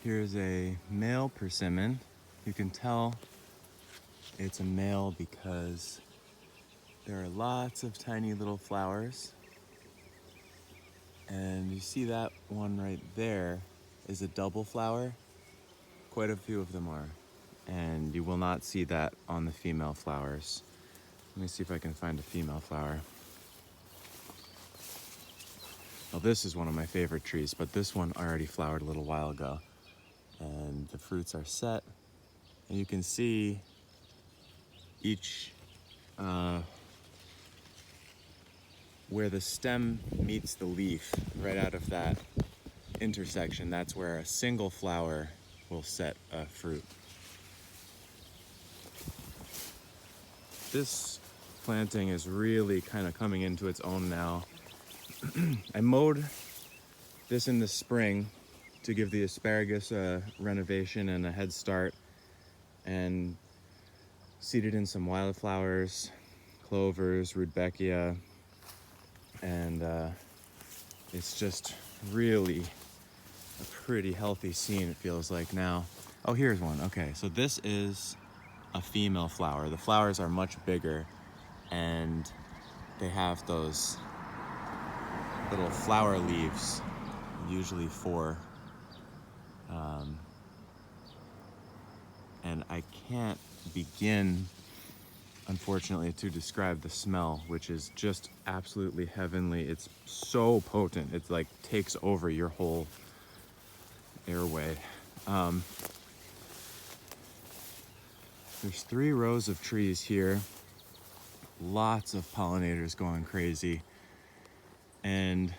Here's a male persimmon. You can tell it's a male because there are lots of tiny little flowers. And you see that one right there is a double flower. Quite a few of them are. And you will not see that on the female flowers. Let me see if I can find a female flower. Well, this is one of my favorite trees, but this one already flowered a little while ago. And the fruits are set. And you can see each, where the stem meets the leaf, right out of that intersection, that's where a single flower will set a fruit. This planting is really kind of coming into its own now. I mowed this in the spring to give the asparagus a renovation and a head start, and seeded in some wildflowers, clovers, rudbeckia, and it's just really a pretty healthy scene, it feels like now. Oh, here's one. Okay, so this is a female flower. The flowers are much bigger, and they have those little flower leaves, usually 4. And I can't begin, unfortunately, to describe the smell, which is just absolutely heavenly. It's so potent. It's like takes over your whole airway. There's 3 rows of trees here. Lots of pollinators going crazy. And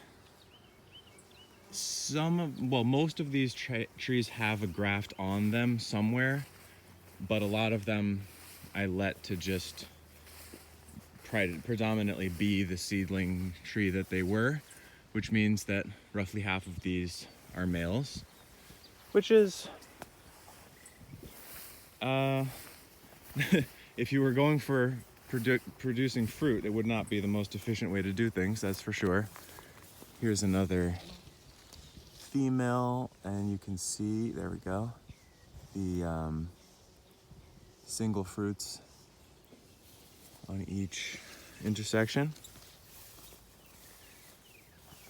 most of these trees have a graft on them somewhere, but a lot of them I let to just predominantly be the seedling tree that they were, which means that roughly half of these are males, which is, if you were going for producing fruit, it would not be the most efficient way to do things, that's for sure. Here's another female, and you can see, there we go, the single fruits on each intersection.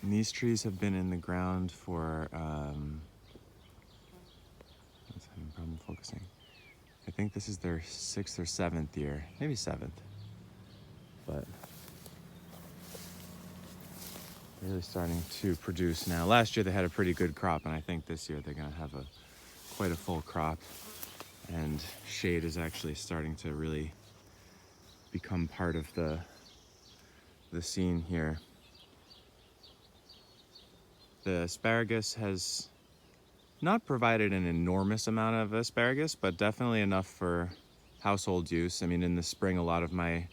And these trees have been in the ground for, I'm having a problem focusing. I think this is their 6th or 7th year, maybe 7th, but they're really starting to produce now. Last year they had a pretty good crop, and I think this year they're gonna have quite a full crop, and shade is actually starting to really become part of the scene here. The asparagus has not provided an enormous amount of asparagus, but definitely enough for household use. I mean, in the spring, a lot of my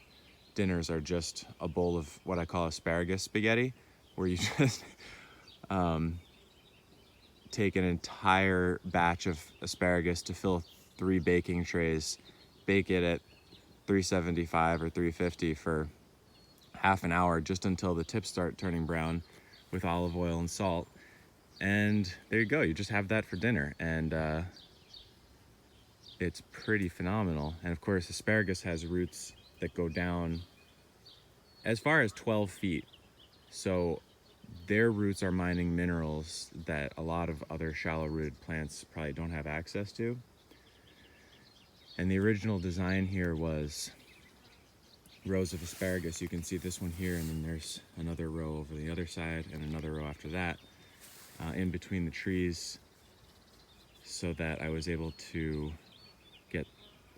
dinners are just a bowl of what I call asparagus spaghetti, where you just take an entire batch of asparagus to fill 3 baking trays, bake it at 375 or 350 for half an hour, just until the tips start turning brown, with olive oil and salt. And there you go, you just have that for dinner, and it's pretty phenomenal. And of course, asparagus has roots that go down as far as 12 feet. So their roots are mining minerals that a lot of other shallow-rooted plants probably don't have access to. And the original design here was rows of asparagus. You can see this one here, and then there's another row over the other side, and another row after that, in between the trees, so that I was able to get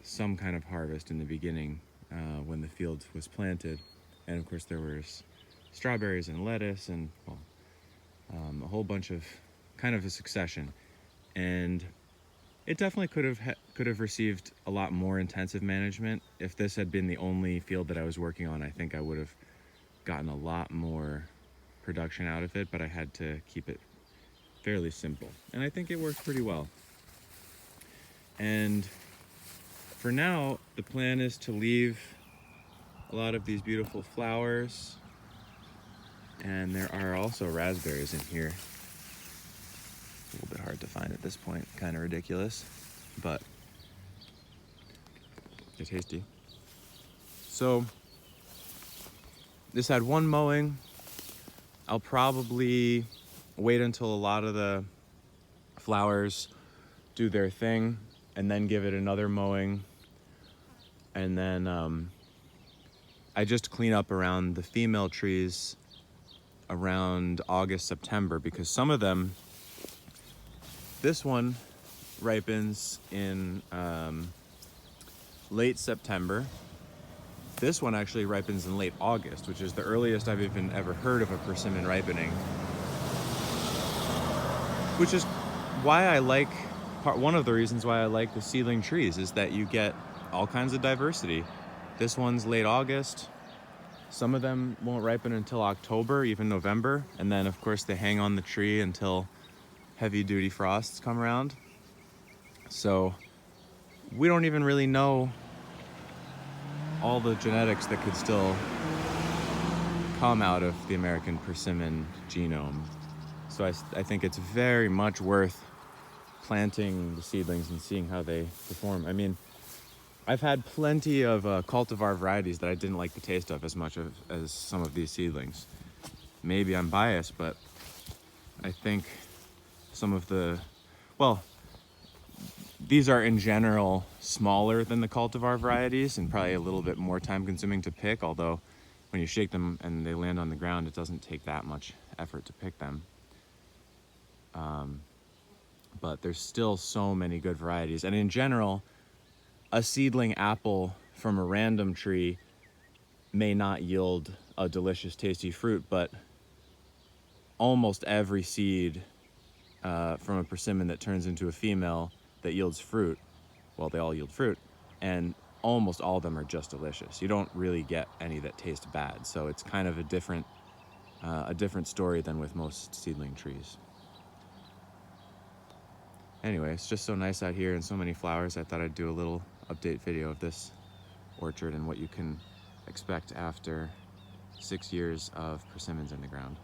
some kind of harvest in the beginning when the field was planted. And of course there was strawberries and lettuce and, well, a whole bunch of kind of a succession. And it definitely could have received a lot more intensive management. If this had been the only field that I was working on, I think I would have gotten a lot more production out of it, but I had to keep it fairly simple. And I think it worked pretty well. And for now, the plan is to leave a lot of these beautiful flowers. And there are also raspberries in here, little bit hard to find at this point, kind of ridiculous, but they're tasty. So this had one mowing. I'll probably wait until a lot of the flowers do their thing and then give it another mowing. And then I just clean up around the female trees around August, September, because some of them, this one ripens in late September. This one actually ripens in late August, which is the earliest I've even ever heard of a persimmon ripening. Which is why I like, one of the reasons why I like the seedling trees is that you get all kinds of diversity. This one's late August. Some of them won't ripen until October, even November. And then of course they hang on the tree until heavy duty frosts come around. So we don't even really know all the genetics that could still come out of the American persimmon genome. So I think it's very much worth planting the seedlings and seeing how they perform. I mean, I've had plenty of cultivar varieties that I didn't like the taste of as much as some of these seedlings. Maybe I'm biased, but I think some of the, well, these are in general smaller than the cultivar varieties and probably a little bit more time consuming to pick, although when you shake them and they land on the ground, it doesn't take that much effort to pick them. But there's still so many good varieties. And in general, a seedling apple from a random tree may not yield a delicious, tasty fruit, but almost every seed from a persimmon that turns into a female that yields fruit, well, they all yield fruit, and almost all of them are just delicious. You don't really get any that taste bad, so it's kind of a different story than with most seedling trees. Anyway, it's just so nice out here and so many flowers. I thought I'd do a little update video of this orchard and what you can expect after 6 years of persimmons in the ground.